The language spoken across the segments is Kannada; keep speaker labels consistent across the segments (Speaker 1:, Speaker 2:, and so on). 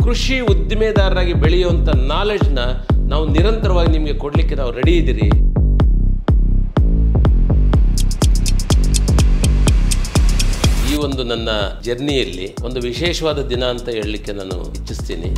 Speaker 1: ಕೃಷಿ ಉದ್ದಿಮೆದಾರರಾಗಿ ಬೆಳೆಯುವಂಥ ನಾಲೆಡ್ಜ್ನ ನಾವು ನಿರಂತರವಾಗಿ ನಿಮಗೆ ಕೊಡಲಿಕ್ಕೆ ನಾವು ರೆಡಿ ಇದ್ದೀರಿ. ಈ ಒಂದು ನನ್ನ ಜರ್ನಿಯಲ್ಲಿ ಒಂದು ವಿಶೇಷವಾದ ದಿನ ಅಂತ ಹೇಳಲಿಕ್ಕೆ ನಾನು ಇಚ್ಛಿಸ್ತೀನಿ.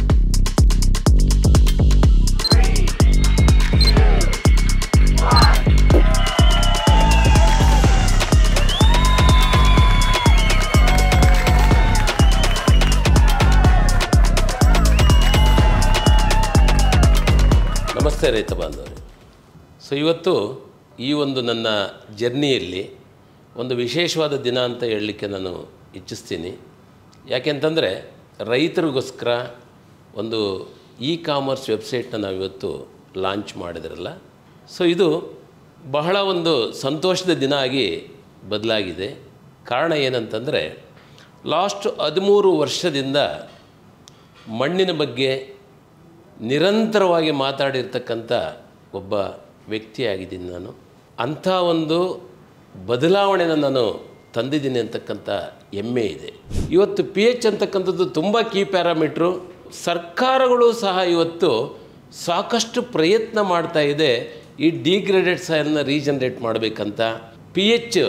Speaker 1: ನಮಸ್ತೆ ರೈತ ಬಾಂಧವರೇ. ಇವತ್ತು ಈ ಒಂದು ನನ್ನ ಜರ್ನಿಯಲ್ಲಿ ಒಂದು ವಿಶೇಷವಾದ ದಿನ ಅಂತ ಹೇಳಲಿಕ್ಕೆ ನಾನು ಇಚ್ಛಿಸ್ತೀನಿ. ಯಾಕೆಂತಂದರೆ ರೈತರಿಗೋಸ್ಕರ ಒಂದು ಕಾಮರ್ಸ್ ವೆಬ್ಸೈಟ್ನ ನಾವಿವತ್ತು ಲಾಂಚ್ ಮಾಡಿದ್ರಲ್ಲ. ಇದು ಬಹಳ ಒಂದು ಸಂತೋಷದ ದಿನ ಆಗಿ ಬದಲಾಗಿದೆ. ಕಾರಣ ಏನಂತಂದರೆ ಲಾಸ್ಟ್ 13 ವರ್ಷದಿಂದ ಮಣ್ಣಿನ ಬಗ್ಗೆ ನಿರಂತರವಾಗಿ ಮಾತಾಡಿರ್ತಕ್ಕಂಥ ಒಬ್ಬ ವ್ಯಕ್ತಿಯಾಗಿದ್ದೀನಿ ನಾನು. ಅಂಥ ಒಂದು ಬದಲಾವಣೆನ ನಾನು ತಂದಿದ್ದೀನಿ ಅಂತಕ್ಕಂಥ ಹೆಮ್ಮೆ ಇದೆ. ಇವತ್ತು PH ಅಂತಕ್ಕಂಥದ್ದು ತುಂಬ ಕೀ ಪ್ಯಾರಾಮೀಟ್ರು. ಸರ್ಕಾರಗಳು ಸಹ ಇವತ್ತು ಸಾಕಷ್ಟು ಪ್ರಯತ್ನ ಮಾಡ್ತಾ ಇದೆ ಈ ಡಿಗ್ರೇಡೆಡ್ ಸಾಯಿಲ್ನ ರೀಜನರೇಟ್ ಮಾಡಬೇಕಂತ. PH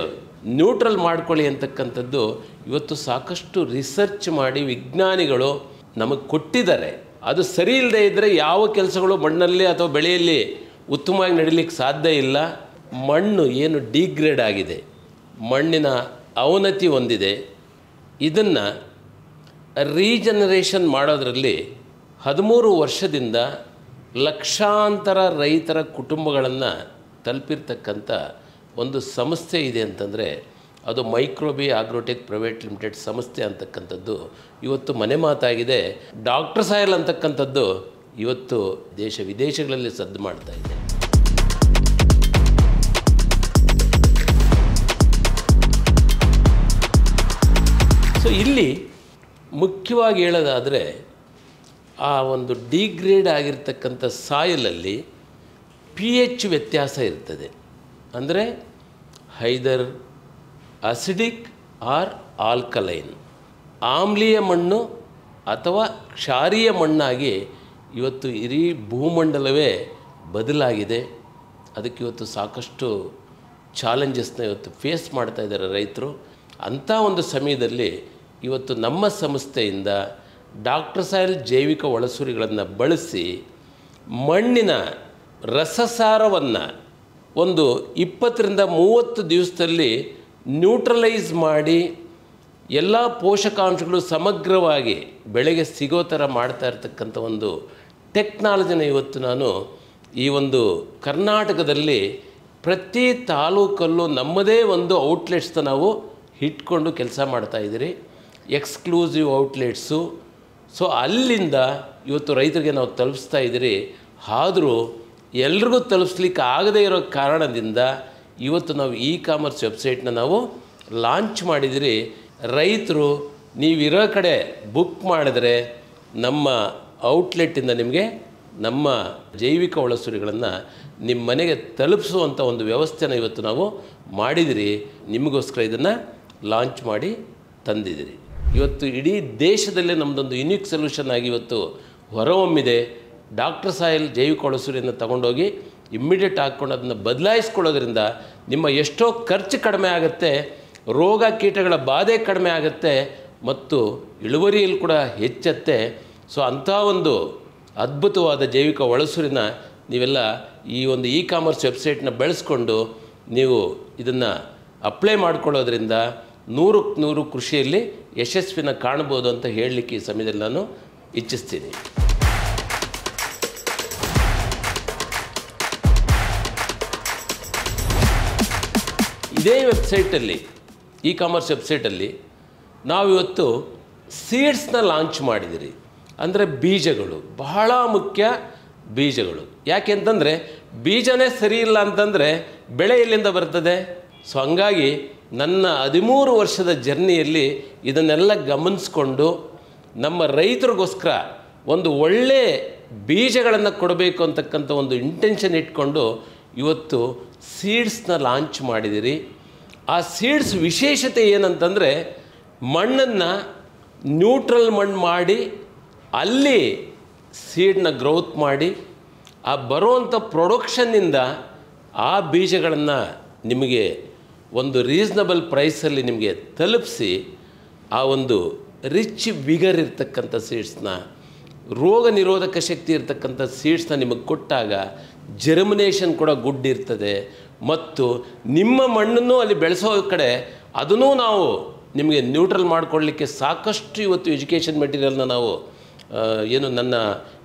Speaker 1: ನ್ಯೂಟ್ರಲ್ ಮಾಡ್ಕೊಳ್ಳಿ ಅಂತಕ್ಕಂಥದ್ದು ಇವತ್ತು ಸಾಕಷ್ಟು ರಿಸರ್ಚ್ ಮಾಡಿ ವಿಜ್ಞಾನಿಗಳು ನಮಗೆ ಕೊಟ್ಟಿದ್ದಾರೆ. ಅದು ಸರಿ ಇಲ್ಲದೆ ಇದ್ದರೆ ಯಾವ ಕೆಲಸಗಳು ಮಣ್ಣಲ್ಲಿ ಅಥವಾ ಬೆಳೆಯಲ್ಲಿ ಉತ್ತಮವಾಗಿ ನಡೀಲಿಕ್ಕೆ ಸಾಧ್ಯ ಇಲ್ಲ. ಮಣ್ಣು ಏನು ಡಿಗ್ರೇಡ್ ಆಗಿದೆ, ಮಣ್ಣಿನ ಅವನತಿ ಹೊಂದಿದೆ, ಇದನ್ನು ರೀಜನರೇಷನ್ ಮಾಡೋದರಲ್ಲಿ 13 ವರ್ಷದಿಂದ ಲಕ್ಷಾಂತರ ರೈತರ ಕುಟುಂಬಗಳನ್ನು ತಲುಪಿರ್ತಕ್ಕಂಥ ಒಂದು ಸಂಸ್ಥೆ ಇದೆ ಅಂತಂದರೆ ಅದು ಮೈಕ್ರೋಬಿ ಆಗ್ರೋಟೆಕ್ ಪ್ರೈವೇಟ್ ಲಿಮಿಟೆಡ್ ಸಂಸ್ಥೆ ಅಂತಕ್ಕಂಥದ್ದು ಇವತ್ತು ಮನೆ ಮಾತಾಗಿದೆ. ಡಾಕ್ಟರ್ ಸಾಯಿಲ್ ಅಂತಕ್ಕಂಥದ್ದು ಇವತ್ತು ದೇಶ ವಿದೇಶಗಳಲ್ಲಿ ಸದ್ದು ಮಾಡ್ತಾ ಇದೆ. ಇಲ್ಲಿ ಮುಖ್ಯವಾಗಿ ಹೇಳೋದಾದರೆ ಆ ಒಂದು ಡಿಗ್ರೇಡ್ ಆಗಿರ್ತಕ್ಕಂಥ ಸಾಯಿಲಲ್ಲಿ PH ವ್ಯತ್ಯಾಸ ಇರ್ತದೆ. ಅಂದರೆ ಐದರ್ ಅಸಿಡಿಕ್ ಆರ್ ಆಲ್ಕಲೈನ್, ಆಮ್ಲೀಯ ಮಣ್ಣು ಅಥವಾ ಕ್ಷಾರೀಯ ಮಣ್ಣಾಗಿ ಇವತ್ತು ಇಡೀ ಭೂಮಂಡಲವೇ ಬದಲಾಗಿದೆ. ಅದಕ್ಕೆ ಇವತ್ತು ಸಾಕಷ್ಟು ಚಾಲೆಂಜಸ್ನ ಇವತ್ತು ಫೇಸ್ ಮಾಡ್ತಾ ಇದ್ದಾರೆ ರೈತರು. ಅಂಥ ಒಂದು ಸಮಯದಲ್ಲಿ ಇವತ್ತು ನಮ್ಮ ಸಂಸ್ಥೆಯಿಂದ ಡಾಕ್ಟರ್ ಸಾಯಿಲ್ ಜೈವಿಕ ಒಳಸುರಿಗಳನ್ನು ಬಳಸಿ ಮಣ್ಣಿನ ರಸಸಾರವನ್ನು ಒಂದು 20ರಿಂದ 30 ದಿವಸದಲ್ಲಿ ನ್ಯೂಟ್ರಲೈಸ್ ಮಾಡಿ ಎಲ್ಲ ಪೋಷಕಾಂಶಗಳು ಸಮಗ್ರವಾಗಿ ಬೆಳೆಗೆ ಸಿಗೋ ಥರ ಮಾಡ್ತಾ ಇರ್ತಕ್ಕಂಥ ಒಂದು ಟೆಕ್ನಾಲಜಿನ ಇವತ್ತು ನಾನು ಈ ಒಂದು ಕರ್ನಾಟಕದಲ್ಲಿ ಪ್ರತಿ ತಾಲೂಕಲ್ಲೂ ನಮ್ಮದೇ ಒಂದು ಔಟ್ಲೆಟ್ಸ್ನ ನಾವು ಇಟ್ಕೊಂಡು ಕೆಲಸ ಮಾಡ್ತಾಯಿದ್ದೀರಿ. ಎಕ್ಸ್ಕ್ಲೂಸಿವ್ ಔಟ್ಲೆಟ್ಸು. ಅಲ್ಲಿಂದ ಇವತ್ತು ರೈತರಿಗೆ ನಾವು ತಲುಪಿಸ್ತಾ ಇದ್ದೀರಿ. ಆದರೂ ಎಲ್ರಿಗೂ ತಲುಪಿಸ್ಲಿಕ್ಕೆ ಆಗದೇ ಇರೋ ಕಾರಣದಿಂದ ಇವತ್ತು ನಾವು ಕಾಮರ್ಸ್ ವೆಬ್ಸೈಟ್ನ ನಾವು ಲಾಂಚ್ ಮಾಡಿದಿರಿ. ರೈತರು ನೀವಿರೋ ಕಡೆ ಬುಕ್ ಮಾಡಿದ್ರೆ ನಮ್ಮ ಔಟ್ಲೆಟ್ಟಿಂದ ನಿಮಗೆ ನಮ್ಮ ಜೈವಿಕ ಒಳಸುರಿಗಳನ್ನು ನಿಮ್ಮ ಮನೆಗೆ ತಲುಪಿಸುವಂಥ ಒಂದು ವ್ಯವಸ್ಥೆನ ಇವತ್ತು ನಾವು ಮಾಡಿದಿರಿ. ನಿಮಗೋಸ್ಕರ ಇದನ್ನು ಲಾಂಚ್ ಮಾಡಿ ತಂದಿದ್ದೀರಿ. ಇವತ್ತು ಇಡೀ ದೇಶದಲ್ಲೇ ನಮ್ಮದೊಂದು ಯುನಿಕ್ ಸೊಲ್ಯೂಷನ್ ಆಗಿ ಇವತ್ತು ಹೊರಹೊಮ್ಮಿದೆ. ಡಾಕ್ಟರ್ ಸಾಯಿಲ್ ಜೈವಿಕ ಒಳಸುರಿಯನ್ನು ತಗೊಂಡೋಗಿ ಇಮ್ಮಿಡಿಯೇಟ್ ಹಾಕ್ಕೊಂಡು ಅದನ್ನು ಬದಲಾಯಿಸ್ಕೊಳ್ಳೋದ್ರಿಂದ ನಿಮ್ಮ ಎಷ್ಟೋ ಖರ್ಚು ಕಡಿಮೆ ಆಗುತ್ತೆ, ರೋಗ ಕೀಟಗಳ ಬಾಧೆ ಕಡಿಮೆ ಆಗುತ್ತೆ ಮತ್ತು ಇಳುವರಿಯಲ್ಲಿ ಕೂಡ ಹೆಚ್ಚುತ್ತೆ. ಅಂಥ ಒಂದು ಅದ್ಭುತವಾದ ಜೈವಿಕ ಒಳಸುರಿನ ನೀವೆಲ್ಲ ಈ ಒಂದು ಕಾಮರ್ಸ್ ವೆಬ್ಸೈಟ್ನ ಬೆಳೆಸ್ಕೊಂಡು ನೀವು ಇದನ್ನು ಅಪ್ಲೈ ಮಾಡ್ಕೊಳ್ಳೋದ್ರಿಂದ 100ಕ್ಕೆ 100 ಕೃಷಿಯಲ್ಲಿ ಯಶಸ್ವಿನ ಕಾಣ್ಬೋದು ಅಂತ ಹೇಳಲಿಕ್ಕೆ ಈ ಸಮಯದಲ್ಲಿ ನಾನು ಇಚ್ಛಿಸ್ತೀನಿ. ಇದೇ ವೆಬ್ಸೈಟಲ್ಲಿ ಕಾಮರ್ಸ್ ವೆಬ್ಸೈಟಲ್ಲಿ ನಾವಿವತ್ತು ಸೀಡ್ಸ್ನ ಲಾಂಚ್ ಮಾಡಿದಿರಿ. ಅಂದರೆ ಬೀಜಗಳು ಬಹಳ ಮುಖ್ಯ. ಬೀಜಗಳು ಯಾಕೆಂತಂದರೆ ಬೀಜನೇ ಸರಿ ಇಲ್ಲ ಅಂತಂದರೆ ಬೆಳೆ ಎಲ್ಲಿಂದ ಬರ್ತದೆ? ಹಂಗಾಗಿ ನನ್ನ 13 ವರ್ಷದ ಜರ್ನಿಯಲ್ಲಿ ಇದನ್ನೆಲ್ಲ ಗಮನಿಸ್ಕೊಂಡು ನಮ್ಮ ರೈತರಿಗೋಸ್ಕರ ಒಂದು ಒಳ್ಳೆ ಬೀಜಗಳನ್ನು ಕೊಡಬೇಕು ಅಂತಕ್ಕಂಥ ಒಂದು ಇಂಟೆನ್ಷನ್ ಇಟ್ಕೊಂಡು ಇವತ್ತು ಸೀಡ್ಸ್ನ ಲಾಂಚ್ ಮಾಡಿದಿರಿ. ಆ ಸೀಡ್ಸ್ ವಿಶೇಷತೆ ಏನಂತಂದರೆ ಮಣ್ಣನ್ನು ನ್ಯೂಟ್ರಲ್ ಮಣ್ಣು ಮಾಡಿ ಅಲ್ಲಿ ಸೀಡ್ನ ಗ್ರೋತ್ ಮಾಡಿ ಆ ಬರುವಂಥ ಪ್ರೊಡಕ್ಷನ್ನಿಂದ ಆ ಬೀಜಗಳನ್ನು ನಿಮಗೆ ಒಂದು ರೀಸ್ನಬಲ್ ಪ್ರೈಸಲ್ಲಿ ನಿಮಗೆ ತಲುಪಿಸಿ ಆ ಒಂದು ರಿಚ್ ವಿಗರ್ ಇರ್ತಕ್ಕಂಥ ಸೀಡ್ಸ್ನ, ರೋಗ ನಿರೋಧಕ ಶಕ್ತಿ ಇರ್ತಕ್ಕಂಥ ಸೀಡ್ಸ್ನ ನಿಮಗೆ ಕೊಟ್ಟಾಗ ಜರ್ಮಿನೇಷನ್ ಕೂಡ ಗುಡ್ ಇರ್ತದೆ. ಮತ್ತು ನಿಮ್ಮ ಮಣ್ಣನ್ನು ಅಲ್ಲಿ ಬೆಳೆಸೋ ಕಡೆ ಅದನ್ನೂ ನಾವು ನಿಮಗೆ ನ್ಯೂಟ್ರಲ್ ಮಾಡಿಕೊಳ್ಳಲಿಕ್ಕೆ ಸಾಕಷ್ಟು ಇವತ್ತು ಎಜುಕೇಷನ್ ಮೆಟೀರಿಯಲ್ನ ನಾವು ಏನು ನನ್ನ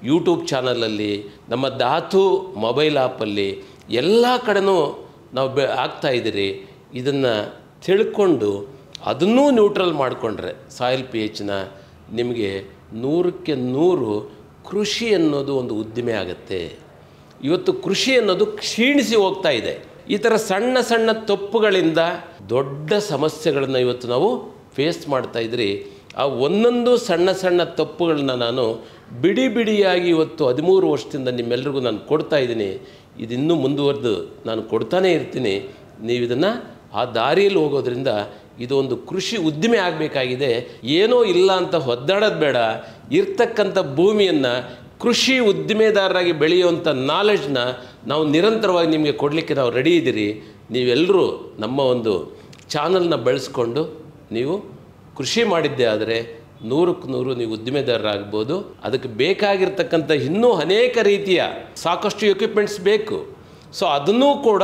Speaker 1: ಯೂಟ್ಯೂಬ್ ಚಾನಲಲ್ಲಿ, ನಮ್ಮ ಧಾತು ಮೊಬೈಲ್ ಆ್ಯಪಲ್ಲಿ ಎಲ್ಲ ಕಡೆನೂ ನಾವು ಆಗ್ತಾಯಿದ್ದೀರಿ. ಇದನ್ನು ತಿಳ್ಕೊಂಡು ಅದನ್ನೂ ನ್ಯೂಟ್ರಲ್ ಮಾಡಿಕೊಂಡ್ರೆ ಸಾಯಿಲ್ ಪಿ ಎಚ್ನ ನಿಮಗೆ 100ಕ್ಕೆ 100 ಕೃಷಿ ಅನ್ನೋದು ಒಂದು ಉದ್ದಿಮೆ ಆಗುತ್ತೆ. ಇವತ್ತು ಕೃಷಿ ಅನ್ನೋದು ಕ್ಷೀಣಿಸಿ ಹೋಗ್ತಾ ಇದೆ. ಈ ಥರ ಸಣ್ಣ ಸಣ್ಣ ತಪ್ಪುಗಳಿಂದ ದೊಡ್ಡ ಸಮಸ್ಯೆಗಳನ್ನು ಇವತ್ತು ನಾವು ಫೇಸ್ ಮಾಡ್ತಾಯಿದ್ರಿ. ಆ ಒಂದೊಂದು ಸಣ್ಣ ಸಣ್ಣ ತಪ್ಪುಗಳನ್ನ ನಾನು ಬಿಡಿ ಬಿಡಿಯಾಗಿ ಇವತ್ತು 13 ವರ್ಷದಿಂದ ನಿಮ್ಮೆಲ್ರಿಗೂ ನಾನು ಕೊಡ್ತಾಯಿದ್ದೀನಿ. ಇದಿನ್ನೂ ಮುಂದುವರೆದು ನಾನು ಕೊಡ್ತಾನೇ ಇರ್ತೀನಿ. ನೀವು ಇದನ್ನು ಆ ದಾರಿಯಲ್ಲಿ ಹೋಗೋದ್ರಿಂದ ಇದು ಒಂದು ಕೃಷಿ ಉದ್ದಿಮೆ ಆಗಬೇಕಾಗಿದೆ. ಏನೋ ಇಲ್ಲ ಅಂತ ಒದ್ದಾಡೋದು ಬೇಡ. ಇರ್ತಕ್ಕಂಥ ಭೂಮಿಯನ್ನು ಕೃಷಿ ಉದ್ದಿಮೆದಾರರಾಗಿ ಬೆಳೆಯುವಂಥ ನಾಲೆಡ್ಜ್ನ ನಾವು ನಿರಂತರವಾಗಿ ನಿಮಗೆ ಕೊಡಲಿಕ್ಕೆ ನಾವು ರೆಡಿ ಇದ್ದೀರಿ. ನೀವೆಲ್ಲರೂ ನಮ್ಮ ಒಂದು ಚಾನಲ್ನ ಬೆಳೆಸ್ಕೊಂಡು ನೀವು ಕೃಷಿ ಮಾಡಿದ್ದೇ ಆದರೆ 100ಕ್ಕೆ 100 ನೀವು ಉದ್ದಿಮೆದಾರರಾಗ್ಬೋದು. ಅದಕ್ಕೆ ಬೇಕಾಗಿರ್ತಕ್ಕಂಥ ಇನ್ನೂ ಅನೇಕ ರೀತಿಯ ಸಾಕಷ್ಟು ಎಕ್ವಿಪ್ಮೆಂಟ್ಸ್ ಬೇಕು. ಸೊ ಅದನ್ನೂ ಕೂಡ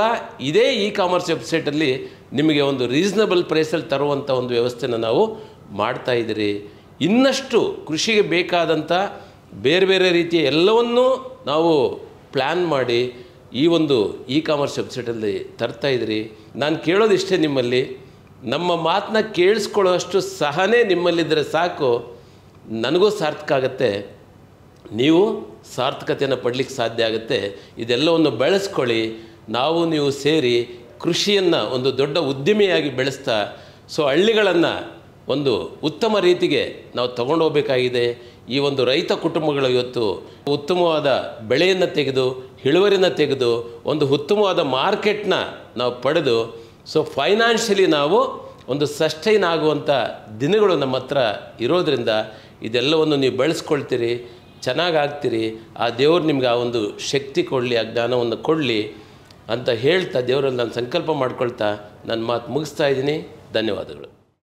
Speaker 1: ಇದೇ ಇ ಕಾಮರ್ಸ್ ವೆಬ್ಸೈಟಲ್ಲಿ ನಿಮಗೆ ಒಂದು ರೀಸ್ನಬಲ್ ಪ್ರೈಸಲ್ಲಿ ತರುವಂಥ ಒಂದು ವ್ಯವಸ್ಥೆನ ನಾವು ಮಾಡ್ತಾಯಿದ್ದೀರಿ. ಇನ್ನಷ್ಟು ಕೃಷಿಗೆ ಬೇಕಾದಂಥ ಬೇರೆ ಬೇರೆ ರೀತಿಯ ಎಲ್ಲವನ್ನೂ ನಾವು ಪ್ಲ್ಯಾನ್ ಮಾಡಿ ಈ ಒಂದು ಇ ಕಾಮರ್ಸ್ ವೆಬ್ಸೈಟಲ್ಲಿ ತರ್ತಾಯಿದ್ದೀರಿ. ನಾನು ಕೇಳೋದಿಷ್ಟೇ, ನಿಮ್ಮಲ್ಲಿ ನಮ್ಮ ಮಾತನ್ನ ಕೇಳಿಸ್ಕೊಳ್ಳೋಷ್ಟು ಸಹನೆ ನಿಮ್ಮಲ್ಲಿದ್ದರೆ ಸಾಕು, ನನಗೂ ಸಾರ್ಥಕ ಆಗುತ್ತೆ, ನೀವು ಸಾರ್ಥಕತೆಯನ್ನು ಪಡಲಿಕ್ಕೆ ಸಾಧ್ಯ ಆಗುತ್ತೆ. ಇದೆಲ್ಲವನ್ನು ಬೆಳೆಸ್ಕೊಳ್ಳಿ. ನಾವು ನೀವು ಸೇರಿ ಕೃಷಿಯನ್ನು ಒಂದು ದೊಡ್ಡ ಉದ್ದಿಮೆಯಾಗಿ ಬೆಳೆಸ್ತಾ ಹಳ್ಳಿಗಳನ್ನು ಒಂದು ಉತ್ತಮ ರೀತಿಗೆ ನಾವು ತಗೊಂಡೋಗ್ಬೇಕಾಗಿದೆ. ಈ ಒಂದು ರೈತ ಕುಟುಂಬಗಳು ಇವತ್ತು ಉತ್ತಮವಾದ ಬೆಳೆಯನ್ನು ತೆಗೆದು, ಇಳುವರಿನ ತೆಗೆದು, ಒಂದು ಉತ್ತಮವಾದ ಮಾರ್ಕೆಟ್ನ ನಾವು ಪಡೆದು ಫೈನಾನ್ಷಿಯಲಿ ನಾವು ಒಂದು ಸಸ್ಟೈನ್ ಆಗುವಂಥ ದಿನಗಳು ನಮ್ಮ ಹತ್ರ ಇರೋದರಿಂದ ಇದೆಲ್ಲವನ್ನು ನೀವು ಬೆಳೆಸ್ಕೊಳ್ತೀರಿ, ಚೆನ್ನಾಗಾಗ್ತೀರಿ. ಆ ದೇವರು ನಿಮ್ಗೆ ಆ ಒಂದು ಶಕ್ತಿ ಕೊಡಲಿ, ಆ ಜ್ಞಾನವನ್ನು ಕೊಡಲಿ ಅಂತ ಹೇಳ್ತಾ ದೇವರಲ್ಲಿ ನಾನು ಸಂಕಲ್ಪ ಮಾಡ್ಕೊಳ್ತಾ ನನ್ನ ಮಾತು ಮುಗಿಸ್ತಾ ಇದ್ದೀನಿ. ಧನ್ಯವಾದಗಳು.